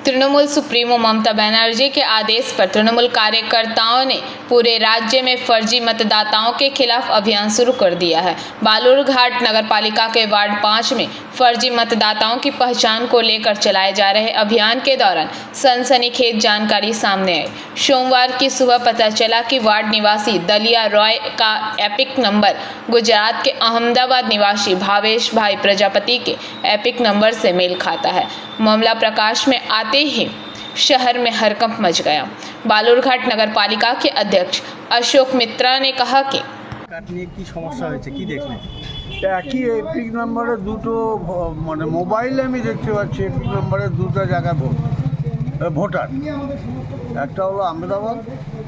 Trinamool supremo Mamata Banerjee के आदेश पर तृणमूल कार्यकर्ताओं ने पूरे राज्य में फर्जी मतदाताओं के खिलाफ अभियान शुरू कर दिया है। बालूरघाट नगरपालिका के वार्ड 5 में फर्जी मतदाताओं की पहचान को लेकर चलाए जा रहे अभियान के दौरान सनसनीखेज जानकारी सामने आई। सोमवार की सुबह पता चला कि वार्ड निवासी दलिया रॉय का एपिक नंबर गुजरात के अहमदाबाद निवासी भावेश भाई प्रजापति के एपिक नंबर से मेल खाता है। मामला प्रकाश में आते ही शहर में हड़कंप मच गया। बालूरघाट नगरपालिका के अध्यक्ष अशोक मित्रा ने कहा कि की समस्या হয়েছে কি দেখলেন? একই এপিক নম্বরে দুটো মানে মোবাইলে আমি দেখতে পাচ্ছি এপিক নম্বরে দুটো জায়গায় ভোটার, একটা হলো আহমেদাবাদ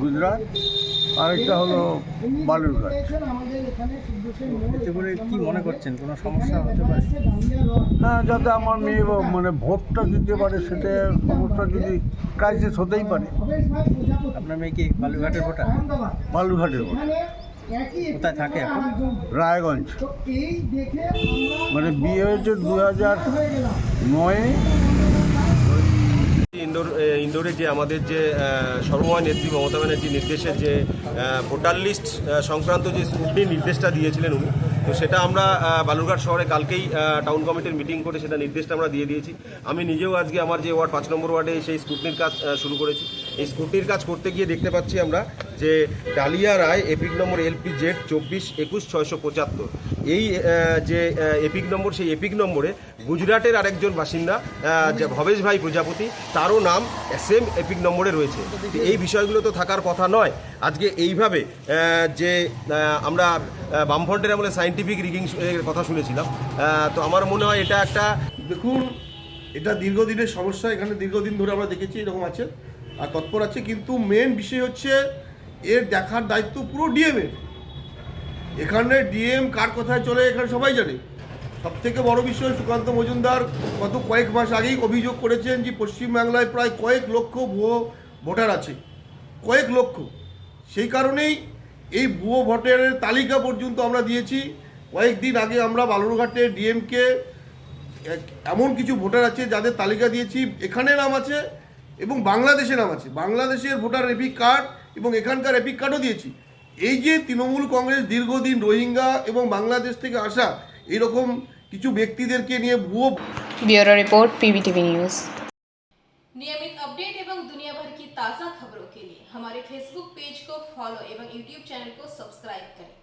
গুজরাট, আরেকটা হলো বালুরঘাট। এতে করে কি মনে করছেন কোনো সমস্যা হতে পারে? হ্যাঁ, যাতে আমার মেয়ে মানে ভোটটা দিতে পারে, সেটা সমস্যা যদি ক্রাইসিস হতেই পারে। আপনার মেয়ে কি বালুরঘাটের ভোটার? বালুরঘাটের ভোটার। কোথায় থাকে এখন? রায়গঞ্জ। মানে বিয়ে হয়েছে 2009-এ। ইন্দোরে যে আমাদের যে সর্বময় নেত্রী মমতা ব্যানার্জির নির্দেশে যে ভোটার লিস্ট সংক্রান্ত যে স্ক্রুটিনির নির্দেশটা দিয়েছিলেন উনি, তো সেটা আমরা বালুরঘাট শহরে কালকেই টাউন কমিটির মিটিং করে সেটা নির্দেশটা আমরা দিয়ে দিয়েছি। আমি নিজেও আজকে আমার যে ওয়ার্ড 5 নম্বর ওয়ার্ডে সেই স্ক্রুটিনির কাজ শুরু করেছি। এই স্ক্রুটিনির কাজ করতে গিয়ে দেখতে পাচ্ছি আমরা যে ডালিয়া রায় এপিক নম্বর LPZ 24-21-675, এই যে এপিক নম্বর, সেই এপিক নম্বরে গুজরাটের আরেকজন বাসিন্দা যে ভবেশ ভাই প্রজাপতি, তারও নাম সেম এপিক নম্বরে রয়েছে। এই বিষয়গুলো তো থাকার কথা নয়। আজকে এইভাবে যে আমরা বামফ্রন্টের আমলে সায়েন্টিফিক রিগিং এর কথা শুনেছিলাম, তো আমার মনে হয় এটা একটা, দেখুন, এটা দীর্ঘদিনের সমস্যা। এখানে দীর্ঘদিন ধরে আমরা দেখেছি এরকম আছে আর তৎপর আছে, কিন্তু মেন বিষয় হচ্ছে এর দেখার দায়িত্ব পুরো ডিএমের। এখানে ডিএম কার কথায় চলে এখানে সবাই জানে। সবথেকে বড় বিষয়, সুকান্ত মজুমদার গত কয়েক মাস আগেই অভিযোগ করেছেন যে পশ্চিমবাংলায় প্রায় কয়েক লক্ষ ভুয়ো ভোটার আছে, কয়েক লক্ষ। সেই কারণেই এই ভুয়ো ভোটারের তালিকা পর্যন্ত আমরা দিয়েছি। কয়েকদিন আগে আমরা বালুরঘাটে ডিএমকে এমন কিছু ভোটার আছে যাদের তালিকা দিয়েছি, এখানে নাম আছে এবং বাংলাদেশে নাম আছে। বাংলাদেশের ভোটার এপিক কার্ড এবং এখানকার এপিক কার্ডও দিয়েছি। এই যে তৃণমূল কংগ্রেস দীর্ঘদিন রোহিঙ্গা এবং বাংলাদেশ থেকে আসা এরকম কিছু ব্যক্তিদেরকে নিয়ে ভুয়ো। Bureau report PBTV news. नियमित अपडेट एवं दुनिया भर की ताज़ा खबरों के लिए हमारे फेसबुक पेज को फॉलो एवं यूट्यूब चैनल को सब्सक्राइब करें।